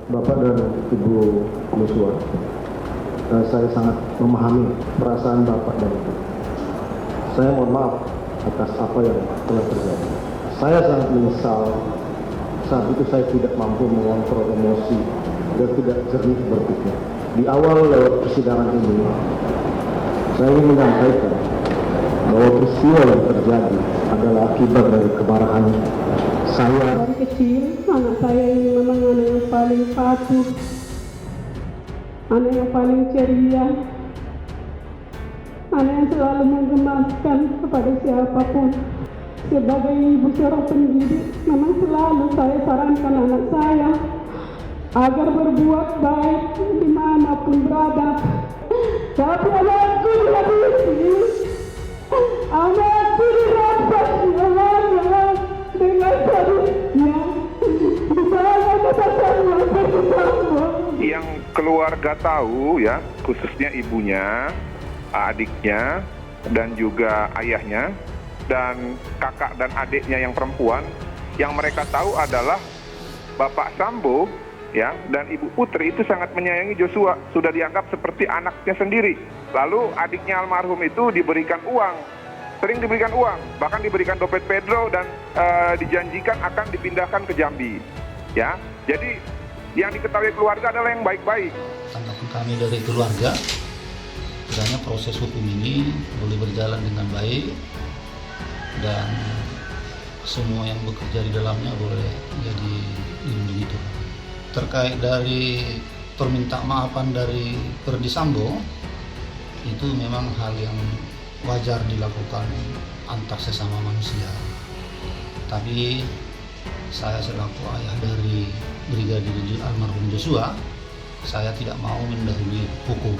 Bapak dan Ibu Yosua, saya sangat memahami perasaan Bapak dan Ibu. Saya mohon maaf atas apa yang telah terjadi. Saya sangat menyesal saat itu saya tidak mampu mengontrol emosi dan tidak jernih berpikir. Di awal lewat persidangan ini, saya ingin menyampaikan bahwa peristiwa yang terjadi adalah akibat dari kemarahan saya. Dari kecil, anak saya ini memang anak yang paling patuh, anak yang paling ceria, anak yang selalu menggemaskan kepada siapapun. Sebagai ibu seorang pendidik, memang selalu saya sarankan anak saya agar berbuat baik dimanapun berada. Tapi anakku dihabisi, anakku dirampas dengan sadisnya. Saya katakan yang keluarga tahu ya, khususnya ibunya, adiknya, dan juga ayahnya, dan kakak dan adiknya yang perempuan, yang mereka tahu adalah Bapak Sambo ya dan Ibu Putri itu sangat menyayangi Joshua, sudah dianggap seperti anaknya sendiri. Lalu adiknya almarhum itu diberikan uang, sering diberikan uang, bahkan diberikan dompet Pedro dan dijanjikan akan dipindahkan ke Jambi. Ya, jadi yang diketahui keluarga adalah yang baik-baik. Tanggapan kami dari keluarga, kiranya proses hukum ini boleh berjalan dengan baik dan semua yang bekerja di dalamnya boleh jadi dilindungi itu. Terkait dari permintaan maafan dari Ferdy Sambo, itu memang hal yang wajar dilakukan antar sesama manusia. Tapi saya selaku ayah dari Brigadir almarhum Joshua, saya tidak mau mendahului hukum.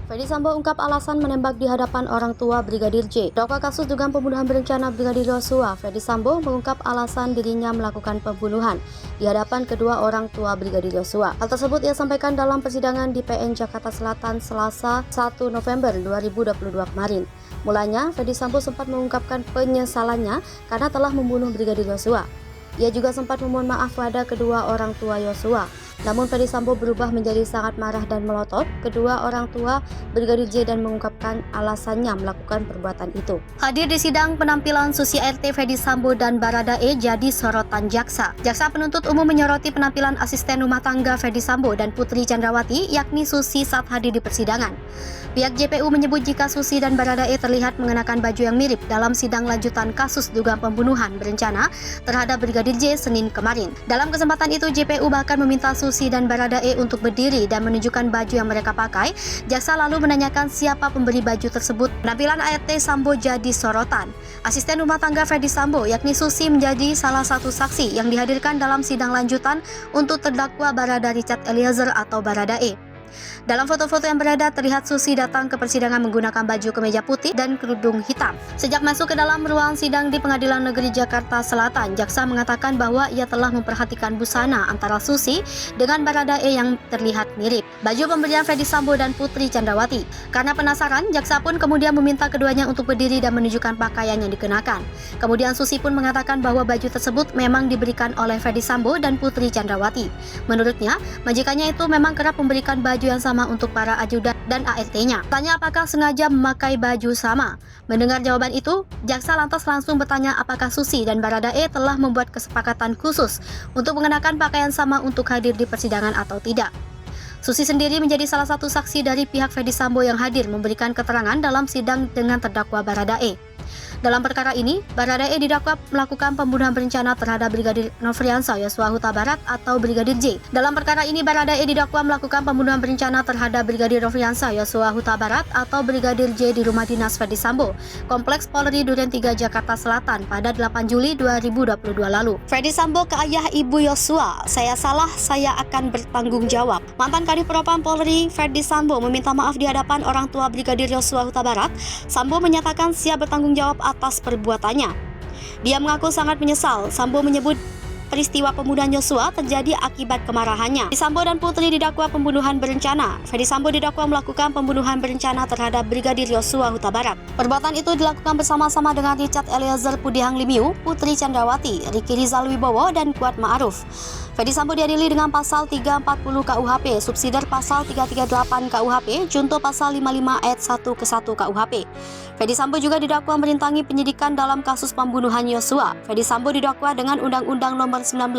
Ferdy Sambo ungkap alasan menembak di hadapan orang tua Brigadir J. Terdakwa kasus dugaan pembunuhan berencana Brigadir Yosua, Ferdy Sambo mengungkap alasan dirinya melakukan pembunuhan di hadapan kedua orang tua Brigadir Yosua. Hal tersebut ia sampaikan dalam persidangan di PN Jakarta Selatan Selasa 1 November 2022 kemarin. Mulanya, Ferdy Sambo sempat mengungkapkan penyesalannya karena telah membunuh Brigadir Yosua. Ia juga sempat memohon maaf pada kedua orang tua Yosua. Namun Ferdy Sambo berubah menjadi sangat marah dan melotot kedua orang tua Brigadir J dan mengungkapkan alasannya melakukan perbuatan itu. Hadir di sidang penampilan Susi RT Ferdy Sambo dan Baradae jadi sorotan jaksa. Jaksa penuntut umum menyoroti penampilan asisten rumah tangga Ferdy Sambo dan Putri Chandrawati yakni Susi saat hadir di persidangan. Pihak JPU menyebut jika Susi dan Baradae terlihat mengenakan baju yang mirip dalam sidang lanjutan kasus dugaan pembunuhan berencana terhadap Brigadir J Senin kemarin. Dalam kesempatan itu JPU bahkan meminta Susi dan Baradae untuk berdiri dan menunjukkan baju yang mereka pakai. Jaksa lalu menanyakan siapa pemberi baju tersebut. Penampilan ART Sambo jadi sorotan. Asisten rumah tangga Ferdy Sambo yakni Susi menjadi salah satu saksi yang dihadirkan dalam sidang lanjutan untuk terdakwa Barada Richard Eliezer atau Baradae. Dalam foto-foto yang beredar terlihat Susi datang ke persidangan menggunakan baju kemeja putih dan kerudung hitam. Sejak masuk ke dalam ruang sidang di Pengadilan Negeri Jakarta Selatan, jaksa mengatakan bahwa ia telah memperhatikan busana antara Susi dengan Baradae yang terlihat mirip baju pemberian Ferdy Sambo dan Putri Chandrawati. Karena penasaran, jaksa pun kemudian meminta keduanya untuk berdiri dan menunjukkan pakaian yang dikenakan. Kemudian Susi pun mengatakan bahwa baju tersebut memang diberikan oleh Ferdy Sambo dan Putri Chandrawati. Menurutnya, majikannya itu memang kerap memberikan baju yang sama untuk para ajudan dan ART-nya. Tanya apakah sengaja memakai baju sama. Mendengar jawaban itu, jaksa lantas langsung bertanya apakah Susi dan Baradae telah membuat kesepakatan khusus untuk mengenakan pakaian sama untuk hadir di persidangan atau tidak. Susi sendiri menjadi salah satu saksi dari pihak Ferdy Sambo yang hadir memberikan keterangan dalam sidang dengan terdakwa Baradae. Dalam perkara ini, Baradae didakwa melakukan pembunuhan berencana terhadap Brigadir Nofriansah Yosua Huta Barat atau Brigadir J. Dalam perkara ini, Baradae didakwa melakukan pembunuhan berencana terhadap Brigadir Nofriansah Yosua Huta Barat atau Brigadir J di rumah dinas Ferdy Sambo, Kompleks Polri Duren 3 Jakarta Selatan pada 8 Juli 2022 lalu. Ferdy Sambo ke ayah ibu Yosua, "Saya salah, saya akan bertanggung jawab." Mantan Kadif Propam Polri Ferdy Sambo meminta maaf di hadapan orang tua Brigadir Yosua Huta Barat. Sambo menyatakan siap bertanggung jawab atas perbuatannya. Dia mengaku sangat menyesal. Sambo menyebut peristiwa pembunuhan Yosua terjadi akibat kemarahannya. Ferdy Sambo dan Putri didakwa pembunuhan berencana. Ferdy Sambo didakwa melakukan pembunuhan berencana terhadap Brigadir Yosua Huta Barat. Perbuatan itu dilakukan bersama-sama dengan Richard Eliezer Pudihang Lumiu, Putri Chandrawati, Ricky Rizal Wibowo, dan Kuat Ma'ruf. Ferdy Sambo diadili dengan pasal 340 KUHP, subsidiar pasal 338 KUHP, junto pasal 55 ayat 1 ke 1 KUHP. Ferdy Sambo juga didakwa merintangi penyidikan dalam kasus pembunuhan Yosua. Ferdy Sambo didakwa dengan Undang-Undang Nomor 19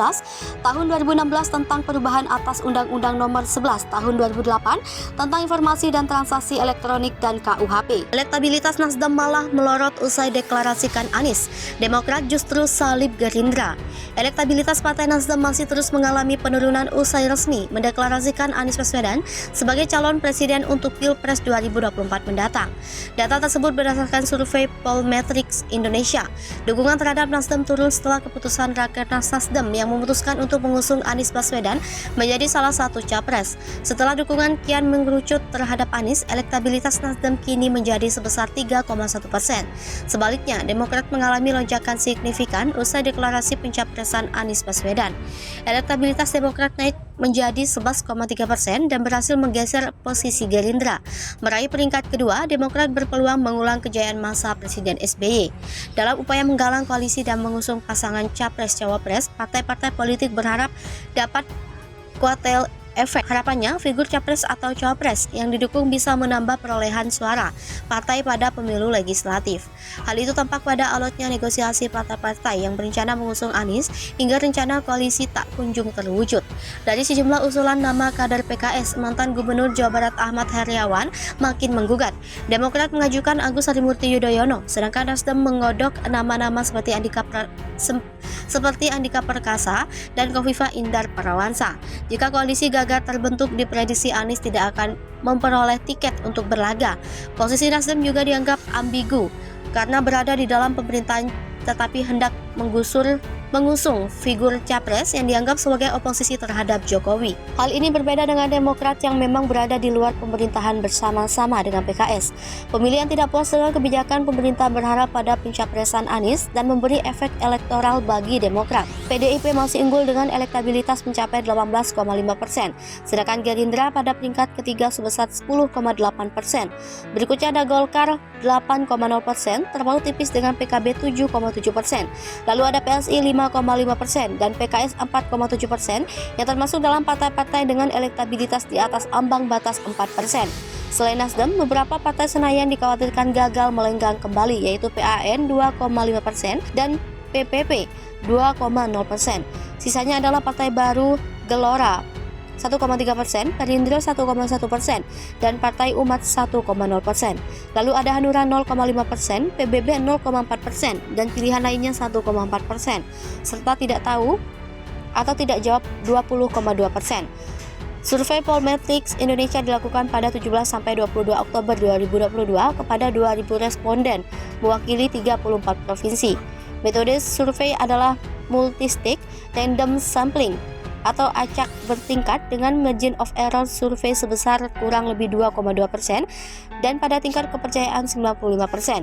Tahun 2016 tentang perubahan atas Undang-Undang Nomor 11 Tahun 2008 tentang informasi dan transaksi elektronik dan KUHP. Elektabilitas Nasdem malah melorot usai deklarasikan Anies. Demokrat justru salib Gerindra. Elektabilitas Partai Nasdem masih terus mengalami penurunan usai resmi mendeklarasikan Anies Baswedan sebagai calon presiden untuk Pilpres 2024 mendatang. Data tersebut berdasarkan survei Pollmetrics Indonesia. Dukungan terhadap Nasdem turun setelah keputusan Rakernas Nasdem yang memutuskan untuk mengusung Anies Baswedan menjadi salah satu capres. Setelah dukungan kian mengerucut terhadap Anies, elektabilitas Nasdem kini menjadi sebesar 3,1%. Sebaliknya, Demokrat mengalami lonjakan signifikan usai deklarasi pencapresan Anies Baswedan. Elektabilitas Demokrat naik menjadi 11,3% dan berhasil menggeser posisi Gerindra. Meraih peringkat kedua, Demokrat berpeluang mengulang kejayaan masa Presiden SBY. Dalam upaya menggalang koalisi dan mengusung pasangan Capres-Cawapres, partai-partai politik berharap dapat kuatel efek. Harapannya, figur Capres atau Cawapres yang didukung bisa menambah perolehan suara partai pada pemilu legislatif. Hal itu tampak pada alotnya negosiasi partai-partai yang berencana mengusung Anies hingga rencana koalisi tak kunjung terwujud. Dari sejumlah usulan nama kader PKS, mantan Gubernur Jawa Barat Ahmad Heriawan makin menggugat. Demokrat mengajukan Agus Harimurti Yudhoyono, sedangkan Nasdem menggodok nama-nama seperti Andika Perkasa dan Khofifah Indar Parawansa. Jika koalisi gagal terbentuk, diprediksi Anies tidak akan memperoleh tiket untuk berlaga. Posisi Nasdem juga dianggap ambigu karena berada di dalam pemerintahan tetapi hendak mengusung figur capres yang dianggap sebagai oposisi terhadap Jokowi. Hal ini berbeda dengan Demokrat yang memang berada di luar pemerintahan bersama-sama dengan PKS. Pemilih yang tidak puas dengan kebijakan pemerintah berharap pada pencapresan Anies dan memberi efek elektoral bagi Demokrat. PDIP masih unggul dengan elektabilitas mencapai 18,5%, sedangkan Gerindra pada peringkat ketiga sebesar 10,8%. Berikutnya ada Golkar 8,0%, terpaut tipis dengan PKB 7,7%. Lalu ada PSI 5,5% dan PKS 4,7% yang termasuk dalam partai-partai dengan elektabilitas di atas ambang batas 4%. Selain Nasdem, beberapa partai Senayan dikhawatirkan gagal melenggang kembali, yaitu PAN 2,5% dan PPP 2,0%. Sisanya adalah partai baru Gelora 1,3%, Gerindra 1,1%, dan Partai Umat 1,0%. Lalu ada Hanura 0,5%, PBB 0,4%, dan pilihan lainnya 1,4%, serta tidak tahu atau tidak jawab 20,2%. Survei Pollmetrics Indonesia dilakukan pada 17-22 Oktober 2022 kepada 2.000 responden, mewakili 34 provinsi. Metode survei adalah multistage random sampling atau acak bertingkat dengan margin of error survei sebesar kurang lebih 2,2% dan pada tingkat kepercayaan 95%.